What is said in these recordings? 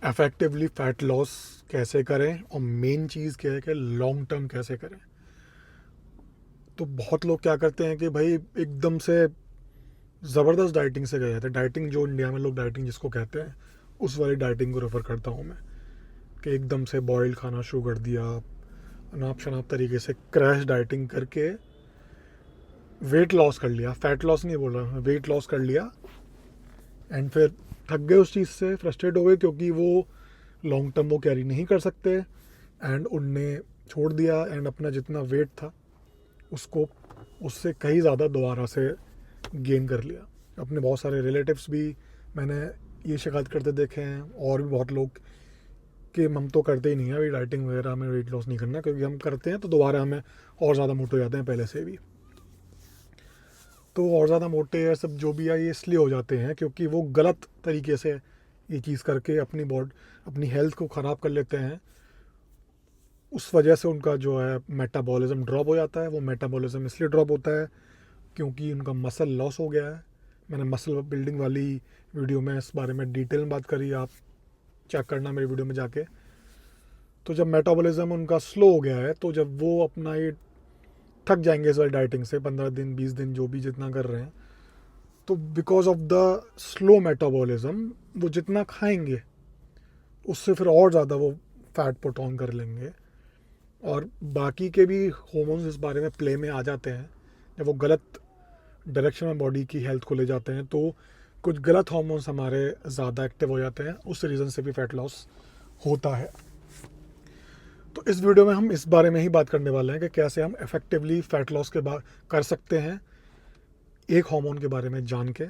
Effectively fat loss कैसे करें और मेन चीज़ क्या है कि लॉन्ग टर्म कैसे करें। तो बहुत लोग क्या करते हैं कि भाई एकदम से ज़बरदस्त डाइटिंग से गए थे। डाइटिंग जो इंडिया में लोग डाइटिंग जिसको कहते हैं, उस वाली डाइटिंग को रेफ़र करता हूँ मैं, कि एकदम से बॉयल खाना शुरू कर दिया, अनाप शनाप तरीके से क्रैश डाइटिंग करके वेट लॉस कर लिया। फ़ैट लॉस नहीं बोल रहा मैं, वेट लॉस कर लिया। एंड फिर थक गए उस चीज़ से, फ्रस्ट्रेट हो गए क्योंकि वो लॉन्ग टर्म वो कैरी नहीं कर सकते। एंड उनने छोड़ दिया एंड अपना जितना वेट था उसको उससे कहीं ज़्यादा दोबारा से गेन कर लिया। अपने बहुत सारे रिलेटिव्स भी मैंने ये शिकायत करते देखे हैं, और भी बहुत लोग, कि हम तो करते ही नहीं है अभी डाइटिंग वगैरह, हमें वेट लॉस नहीं करना, क्योंकि हम करते हैं तो दोबारा हमें और ज़्यादा मोटे हो जाते हैं पहले से भी। तो और ज़्यादा मोटे या सब जो भी है ये इसलिए हो जाते हैं क्योंकि वो गलत तरीके से ये चीज़ करके अपनी हेल्थ को ख़राब कर लेते हैं। उस वजह से उनका जो है मेटाबॉलिज्म ड्रॉप हो जाता है। वो मेटाबॉलिज्म इसलिए ड्रॉप होता है क्योंकि उनका मसल लॉस हो गया है। मैंने मसल बिल्डिंग वाली वीडियो में इस बारे में डिटेल में बात करी, आप चेक करना मेरी वीडियो में जाके। तो जब मेटाबॉलिज्म उनका स्लो हो गया है, तो जब वो अपना ये थक जाएंगे इस वाली डाइटिंग से, 15 दिन 20 दिन जो भी जितना कर रहे हैं, तो because of the slow metabolism वो जितना खाएंगे उससे फिर और ज़्यादा वो फैट पुट ऑन कर लेंगे। और बाकी के भी हॉर्मोन्स इस बारे में प्ले में आ जाते हैं। जब वो गलत डायरेक्शन में बॉडी की हेल्थ को ले जाते हैं तो कुछ गलत हार्मोन्स हमारे ज़्यादा एक्टिव हो जाते हैं, उस रीज़न से भी फैट लॉस होता है। तो इस वीडियो में हम इस बारे में ही बात करने वाले हैं कि कैसे हम इफ़ेक्टिवली फ़ैट लॉस के बाद कर सकते हैं, एक हार्मोन के बारे में जान के।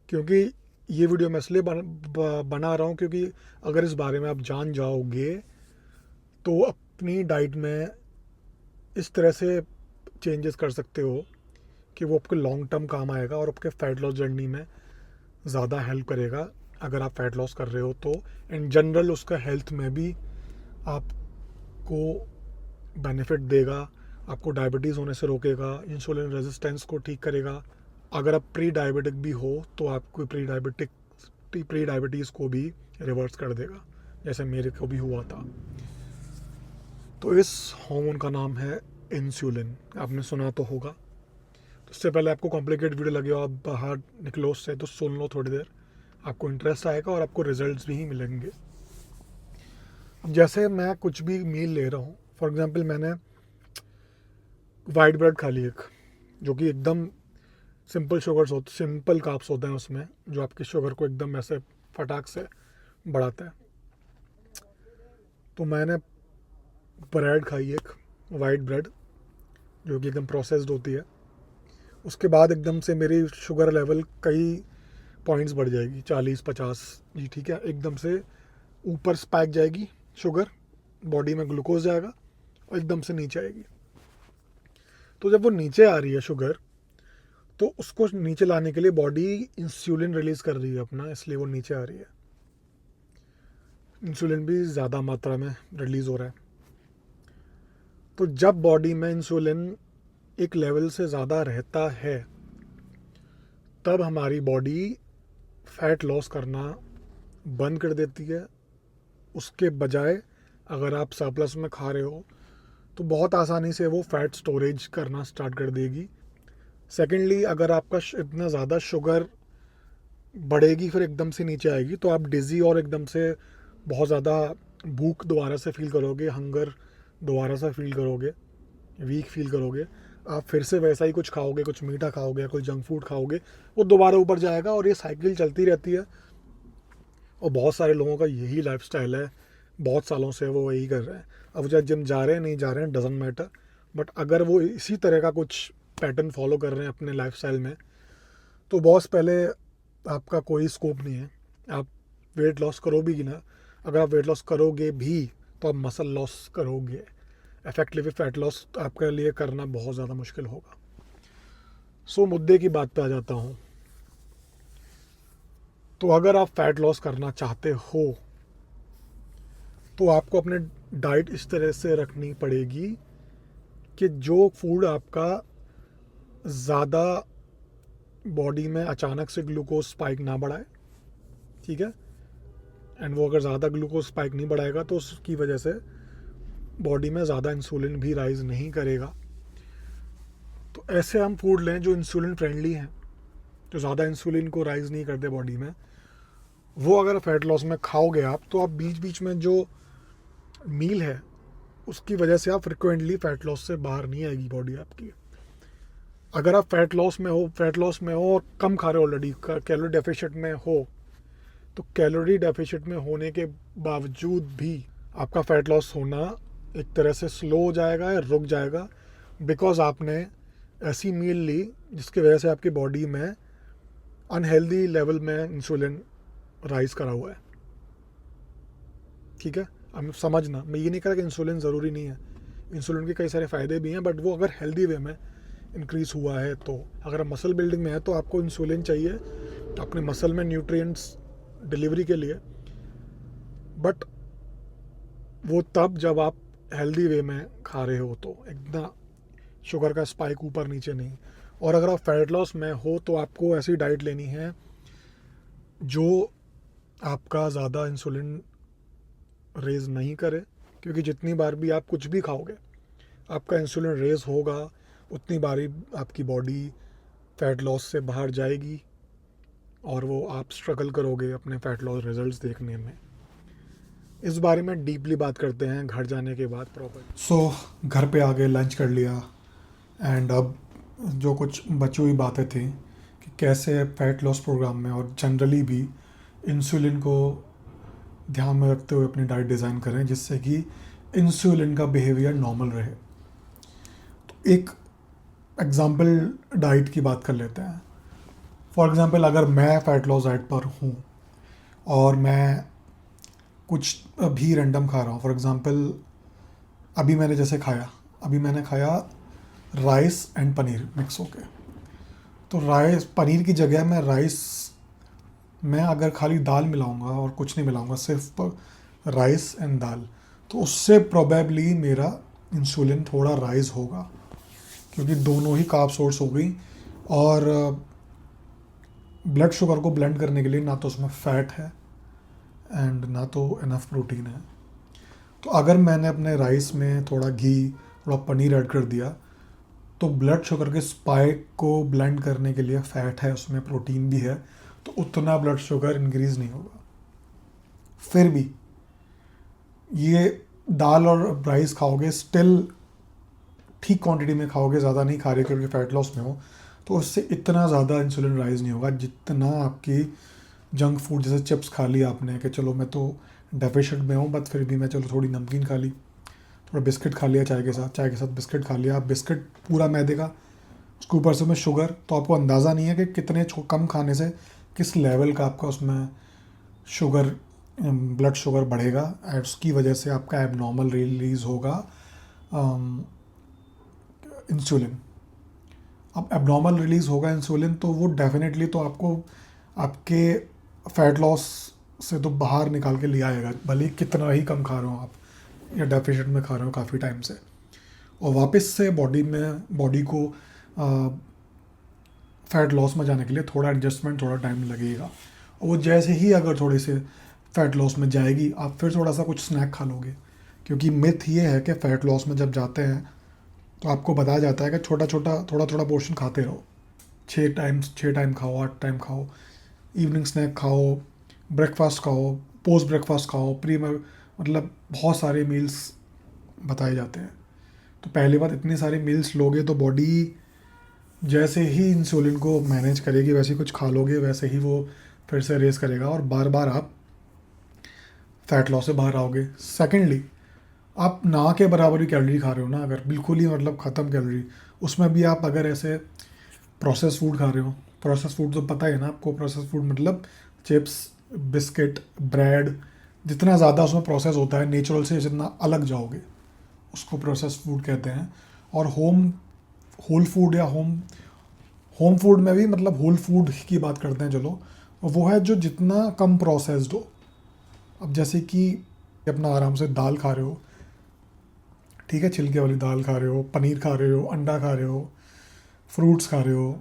क्योंकि ये वीडियो मैं इसलिए बना रहा हूँ क्योंकि अगर इस बारे में आप जान जाओगे तो अपनी डाइट में इस तरह से चेंजेस कर सकते हो कि वो आपके लॉन्ग टर्म काम आएगा और आपके फ़ैट लॉस जर्नी में ज़्यादा हेल्प करेगा। अगर आप फ़ैट लॉस कर रहे हो तो इन जनरल उसका हेल्थ में भी आपको बेनिफिट देगा। आपको डायबिटीज़ होने से रोकेगा, इंसुलिन रेजिस्टेंस को ठीक करेगा। अगर आप प्री डायबिटिक भी हो तो आपको प्री डायबिटीज़ को भी रिवर्स कर देगा, जैसे मेरे को भी हुआ था। तो इस हार्मोन का नाम है इंसुलिन, आपने सुना तो होगा। तो इससे पहले आपको कॉम्प्लिकेटेड वीडियो लगे हो, आप बाहर निकलो उससे, तो सुन लो थोड़ी देर, आपको इंटरेस्ट आएगा और आपको रिजल्ट्स भी मिलेंगे। अब जैसे मैं कुछ भी मील ले रहा हूँ, फॉर एग्जांपल मैंने वाइट ब्रेड खा ली एक, जो कि एकदम सिंपल कार्ब्स होते हैं उसमें, जो आपकी शुगर को एकदम ऐसे फटाक से बढ़ाता है। तो मैंने ब्रेड खाई एक, वाइट ब्रेड, जो कि एकदम प्रोसेस्ड होती है। उसके बाद एकदम से मेरी शुगर लेवल कई पॉइंट्स बढ़ जाएगी, 40-50 जी, ठीक है, एकदम से ऊपर स्पाइक जाएगी शुगर, बॉडी में ग्लूकोज जाएगा और एकदम से नीचे आएगी। तो जब वो नीचे आ रही है शुगर, तो उसको नीचे लाने के लिए बॉडी इंसुलिन रिलीज कर रही है अपना, इसलिए वो नीचे आ रही है। इंसुलिन भी ज़्यादा मात्रा में रिलीज़ हो रहा है। तो जब बॉडी में इंसुलिन एक लेवल से ज़्यादा रहता है, तब हमारी बॉडी फैट लॉस करना बंद कर देती है। उसके बजाय अगर आप सरप्लस में खा रहे हो तो बहुत आसानी से वो फैट स्टोरेज करना स्टार्ट कर देगी। सेकेंडली, अगर आपका इतना ज़्यादा शुगर बढ़ेगी फिर एकदम से नीचे आएगी, तो आप डिज़ी और एकदम से बहुत ज़्यादा भूख दोबारा से फील करोगे, हंगर दोबारा से फील करोगे, वीक फील करोगे। आप फिर से वैसा ही कुछ खाओगे, कुछ मीठा खाओगे, कुछ जंक फूड खाओगे, वो दोबारा ऊपर जाएगा और ये साइकिल चलती रहती है। और बहुत सारे लोगों का यही लाइफस्टाइल है, बहुत सालों से वो यही कर रहे हैं। अब चाहे जिम जा रहे हैं नहीं जा रहे हैं डजेंट मैटर, बट अगर वो इसी तरह का कुछ पैटर्न फॉलो कर रहे हैं अपने लाइफस्टाइल में, तो बॉस पहले आपका कोई स्कोप नहीं है। आप वेट लॉस करो भी ना, अगर आप वेट लॉस करोगे भी तो आप मसल लॉस करोगे। इफेक्टिव फैट लॉस आपके लिए करना बहुत ज़्यादा मुश्किल होगा। सो मुद्दे की बात पे आ जाता हूँ। तो अगर आप फैट लॉस करना चाहते हो तो आपको अपने डाइट इस तरह से रखनी पड़ेगी कि जो फूड आपका ज़्यादा बॉडी में अचानक से ग्लूकोज स्पाइक ना बढ़ाए, ठीक है। एंड वो अगर ज़्यादा ग्लूकोज स्पाइक नहीं बढ़ाएगा तो उसकी वजह से बॉडी में ज़्यादा इंसुलिन भी राइज नहीं करेगा। तो ऐसे हम फूड लें जो इंसुलिन फ्रेंडली हैं, जो ज़्यादा इंसुलिन को राइज नहीं करते बॉडी में। वो अगर फैट लॉस में खाओगे आप, तो आप बीच बीच में जो मील है उसकी वजह से आप फ्रिक्वेंटली फैट लॉस से बाहर नहीं आएगी बॉडी आपकी। अगर आप फैट लॉस में हो और कम खा रहे हो ऑलरेडी, कैलोरी डेफिशिट में हो, तो कैलोरी डेफिशिट में होने के बावजूद भी आपका फैट लॉस होना एक तरह से स्लो हो जाएगा या रुक जाएगा, बिकॉज आपने ऐसी मील ली जिसकी वजह से आपकी बॉडी में अनहेल्दी लेवल में इंसुलिन राइज करा हुआ है। ठीक है, अब समझना, मैं ये नहीं कह रहा कि इंसुलिन ज़रूरी नहीं है, इंसुलिन के कई सारे फ़ायदे भी हैं, बट वो अगर हेल्दी वे में इंक्रीज़ हुआ है तो। अगर आप मसल बिल्डिंग में है तो आपको इंसुलिन चाहिए अपने मसल में न्यूट्रिएंट्स डिलीवरी के लिए, बट वो तब जब आप हेल्दी वे में खा रहे हो, तो एकदम शुगर का स्पाइक ऊपर नीचे नहीं। और अगर आप फैट लॉस में हो तो आपको ऐसी डाइट लेनी है जो आपका ज़्यादा इंसुलिन रेज़ नहीं करे, क्योंकि जितनी बार भी आप कुछ भी खाओगे आपका इंसुलिन रेज़ होगा, उतनी बारी आपकी बॉडी फैट लॉस से बाहर जाएगी और वो आप स्ट्रगल करोगे अपने फैट लॉस रिजल्ट्स देखने में। इस बारे में डीपली बात करते हैं घर जाने के बाद प्रॉपर। घर पे आके लंच कर लिया, एंड अब जो कुछ बची हुई बातें थी कि कैसे फैट लॉस प्रोग्राम में और जनरली भी इंसुलिन को ध्यान में रखते हुए अपनी डाइट डिज़ाइन करें जिससे कि इंसुलिन का बिहेवियर नॉर्मल रहे। तो एक एग्जांपल डाइट की बात कर लेते हैं। फॉर एग्जांपल, अगर मैं फ़ैट लॉस डाइट पर हूँ और मैं कुछ भी रैंडम खा रहा हूँ, फॉर एग्जांपल अभी मैंने खाया राइस एंड पनीर मिक्स होके। तो राइस पनीर की जगह मैं राइस में अगर खाली दाल मिलाऊंगा और कुछ नहीं मिलाऊंगा, सिर्फ राइस एंड दाल, तो उससे प्रोबेबली मेरा इंसुलिन थोड़ा राइज होगा, क्योंकि दोनों ही कार्ब सोर्स हो गई। और ब्लड शुगर को ब्लेंड करने के लिए ना तो उसमें फ़ैट है एंड ना तो इनफ प्रोटीन है। तो अगर मैंने अपने राइस में थोड़ा घी, थोड़ा पनीर ऐड कर दिया, तो ब्लड शुगर के स्पाइक को ब्लेंड करने के लिए फ़ैट है, उसमें प्रोटीन भी है, तो उतना ब्लड शुगर इंक्रीज़ नहीं होगा। फिर भी ये दाल और राइस खाओगे, स्टिल ठीक क्वांटिटी में खाओगे, ज़्यादा नहीं खा रहे क्योंकि फैट लॉस में हो, तो उससे इतना ज़्यादा इंसुलिन राइज नहीं होगा जितना आपकी जंक फूड जैसे चिप्स खा लिया आपने कि चलो मैं तो डेफिशिट में हूँ, बट फिर भी मैं चलो थोड़ी नमकीन खा ली, थोड़ा बिस्किट खा लिया चाय के साथ बिस्किट खा लिया। बिस्किट पूरा मैदे का, उसके ऊपर से में शुगर, तो आपको अंदाज़ा नहीं है कि कितने कम खाने से किस लेवल का आपका उसमें शुगर, ब्लड शुगर बढ़ेगा, और उसकी वजह से आपका एबनॉर्मल रिलीज़ होगा इंसुलिन। अब एबनॉर्मल रिलीज़ होगा इंसुलिन, तो वो डेफिनेटली तो आपको आपके फैट लॉस से तो बाहर निकाल के ले आएगा, भले कितना ही कम खा रहे हो आप या डेफिशिट में खा रहे हो काफ़ी टाइम से, और वापस से बॉडी को फ़ैट लॉस में जाने के लिए थोड़ा एडजस्टमेंट, थोड़ा टाइम लगेगा। और वो जैसे ही अगर थोड़े से फ़ैट लॉस में जाएगी, आप फिर थोड़ा सा कुछ स्नैक खा लोगे, क्योंकि मिथ ये है कि फ़ैट लॉस में जब जाते हैं तो आपको बताया जाता है कि छोटा थोड़ा पोर्शन खाते रहो, 6 टाइम खाओ, 8 टाइम खाओ, इवनिंग स्नैक खाओ, ब्रेकफास्ट खाओ, पोस्ट ब्रेकफास्ट खाओ, मतलब बहुत सारे मील्स बताए जाते हैं। तो पहली बात, इतनी सारी मील्स लोगे तो बॉडी जैसे ही इंसुलिन को मैनेज करेगी, वैसे ही कुछ खा लोगे, वैसे ही वो फिर से रेस करेगा और बार बार आप फैट लॉस से बाहर आओगे। सेकेंडली, आप ना के बराबर ही कैलोरी खा रहे हो ना, अगर बिल्कुल ही मतलब ख़त्म कैलोरी, उसमें भी आप अगर ऐसे प्रोसेस फूड खा रहे हो, प्रोसेस फूड तो पता है ना आपको, प्रोसेस फूड मतलब चिप्स, बिस्किट, ब्रेड, जितना ज़्यादा उसमें प्रोसेस होता है, नेचुरल से जितना अलग जाओगे उसको प्रोसेस फूड कहते हैं। और होल फूड या होम फूड में भी, मतलब होल फूड की बात करते हैं चलो, वो है जो जितना कम प्रोसेस्ड हो। अब जैसे कि अपना आराम से दाल खा रहे हो, ठीक है, छिलके वाली दाल खा रहे हो, पनीर खा रहे हो, अंडा खा रहे हो, फ्रूट्स खा रहे हो,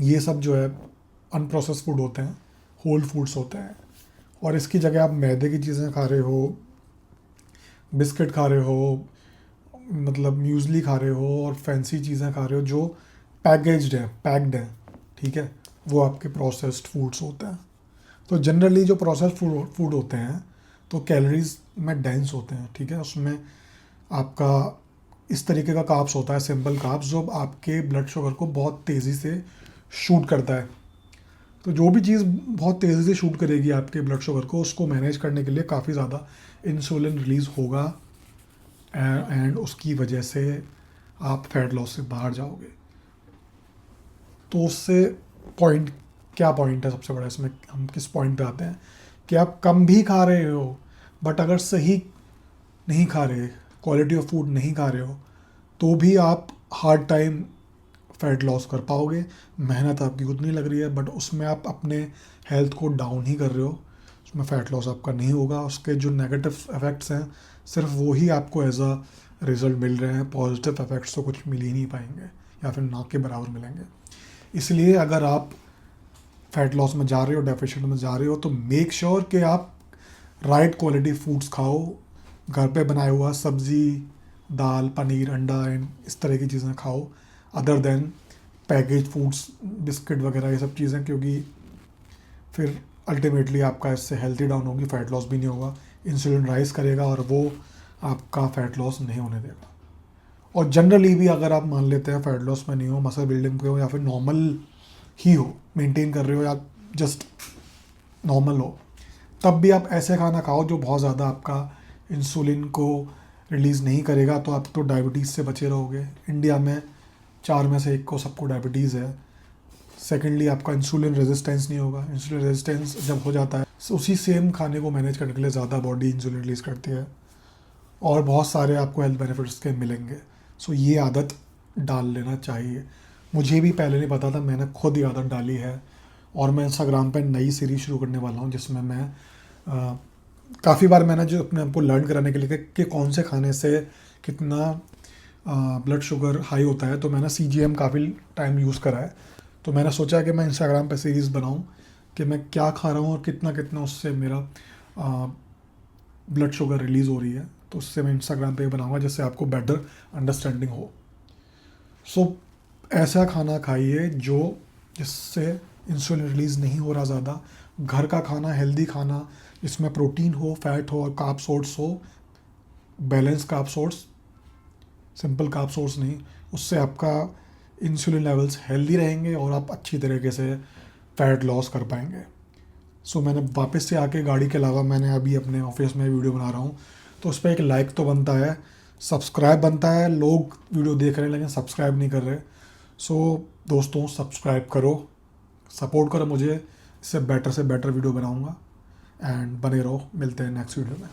ये सब जो है अनप्रोसेस फूड होते हैं, होल फूड्स होते हैं। और इसकी जगह आप मैदे की चीज़ें खा रहे हो, बिस्किट खा रहे हो, मतलब म्यूज़ली खा रहे हो और फैंसी चीज़ें खा रहे हो जो पैकेज्ड है, पैक्ड है, ठीक है, वो आपके प्रोसेस्ड फूड्स होते हैं। तो जनरली जो प्रोसेस्ड फूड होते हैं तो कैलोरीज में डेंस होते हैं, ठीक है, उसमें आपका इस तरीके का कार्ब्स होता है, सिंपल कार्ब्स, जो आपके ब्लड शुगर को बहुत तेज़ी से शूट करता है। तो जो भी चीज़ बहुत तेज़ी से शूट करेगी आपके ब्लड शुगर को, उसको मैनेज करने के लिए काफ़ी ज़्यादा इंसुलिन रिलीज़ होगा एंड उसकी वजह से आप फैट लॉस से बाहर जाओगे। तो उससे पॉइंट, क्या पॉइंट है सबसे बड़ा इसमें, हम किस पॉइंट पे आते हैं कि आप कम भी खा रहे हो बट अगर सही नहीं खा रहे, क्वालिटी ऑफ फूड नहीं खा रहे हो, तो भी आप हार्ड टाइम फैट लॉस कर पाओगे। मेहनत आपकी उतनी लग रही है बट उसमें आप अपने हेल्थ को डाउन ही कर रहे हो, उसमें फ़ैट लॉस आपका नहीं होगा। उसके जो नेगेटिव इफ़ेक्ट्स हैं सिर्फ वो ही आपको एज अ रिज़ल्ट मिल रहे हैं, पॉजिटिव इफ़ेक्ट्स तो कुछ मिल ही नहीं पाएंगे या फिर ना के बराबर मिलेंगे। इसलिए अगर आप फैट लॉस में जा रहे हो, डेफिशिएंट में जा रहे हो, तो मेक श्योर कि आप राइट क्वालिटी फूड्स खाओ, घर पे बनाया हुआ सब्ज़ी, दाल, पनीर, अंडा एंड इस तरह की चीज़ें खाओ, other than package foods, biscuit वगैरह ये सब चीज़ें, क्योंकि फिर अल्टीमेटली आपका इससे हेल्थी डाउन होगी, फैट लॉस भी नहीं होगा, इंसुलिन राइज करेगा और वो आपका फैट लॉस नहीं होने देगा। और जनरली भी अगर आप मान लेते हैं फैट लॉस में नहीं हो, मसल बिल्डिंग पे हो या फिर नॉर्मल ही हो, मेंटेन कर रहे हो या जस्ट नॉर्मल हो, तब भी आप ऐसे खाना खाओ जो बहुत ज़्यादा आपका इंसुलिन को रिलीज़ नहीं करेगा, तो आप तो डायबिटीज़ से बचे रहोगे। इंडिया में 4 में से 1 को सबको डायबिटीज़ है। सेकेंडली आपका इंसुलिन रेजिस्टेंस नहीं होगा, इंसुलिन रेजिस्टेंस जब हो जाता है उसी सेम खाने को मैनेज करने के लिए ज़्यादा बॉडी इंसुलिन रिलीज़ करती है और बहुत सारे आपको हेल्थ बेनिफिट्स के मिलेंगे। सो ये आदत डाल लेना चाहिए। मुझे भी पहले नहीं पता था, मैंने खुद ही आदत डाली है और मैं इंस्टाग्राम पे नई सीरीज़ शुरू करने वाला हूँ जिसमें मैं काफ़ी बार मैंने जो अपने आपको लर्न कराने के लिए कि कौन से खाने से कितना ब्लड शुगर हाई होता है, तो मैंने CGM काफ़ी टाइम यूज़ करा है। तो मैंने सोचा कि मैं इंस्टाग्राम पे सीरीज़ बनाऊँ कि मैं क्या खा रहा हूँ और कितना कितना उससे मेरा ब्लड शुगर रिलीज़ हो रही है, तो उससे मैं इंस्टाग्राम पे बनाऊँगा जिससे आपको बेटर अंडरस्टैंडिंग हो। सो ऐसा खाना खाइए जो जिससे इंसुलिन रिलीज़ नहीं हो रहा ज़्यादा, घर का खाना, हेल्दी खाना जिसमें प्रोटीन हो, फैट हो और कार्ब सोर्स हो, balance carb source, simple carb source नहीं, उससे आपका इंसुलिन लेवल्स हेल्दी रहेंगे और आप अच्छी तरीके से फैट लॉस कर पाएंगे। सो मैंने वापस से आके गाड़ी के अलावा मैंने अभी अपने ऑफिस में वीडियो बना रहा हूँ, तो उस पर एक लाइक तो बनता है, सब्सक्राइब बनता है। लोग वीडियो देख रहे हैं लेकिन सब्सक्राइब नहीं कर रहे। सो दोस्तों सब्सक्राइब करो, सपोर्ट करो मुझे, इससे बेटर वीडियो बनाऊँगा एंड बने रहो। मिलते हैं नेक्स्ट वीडियो में।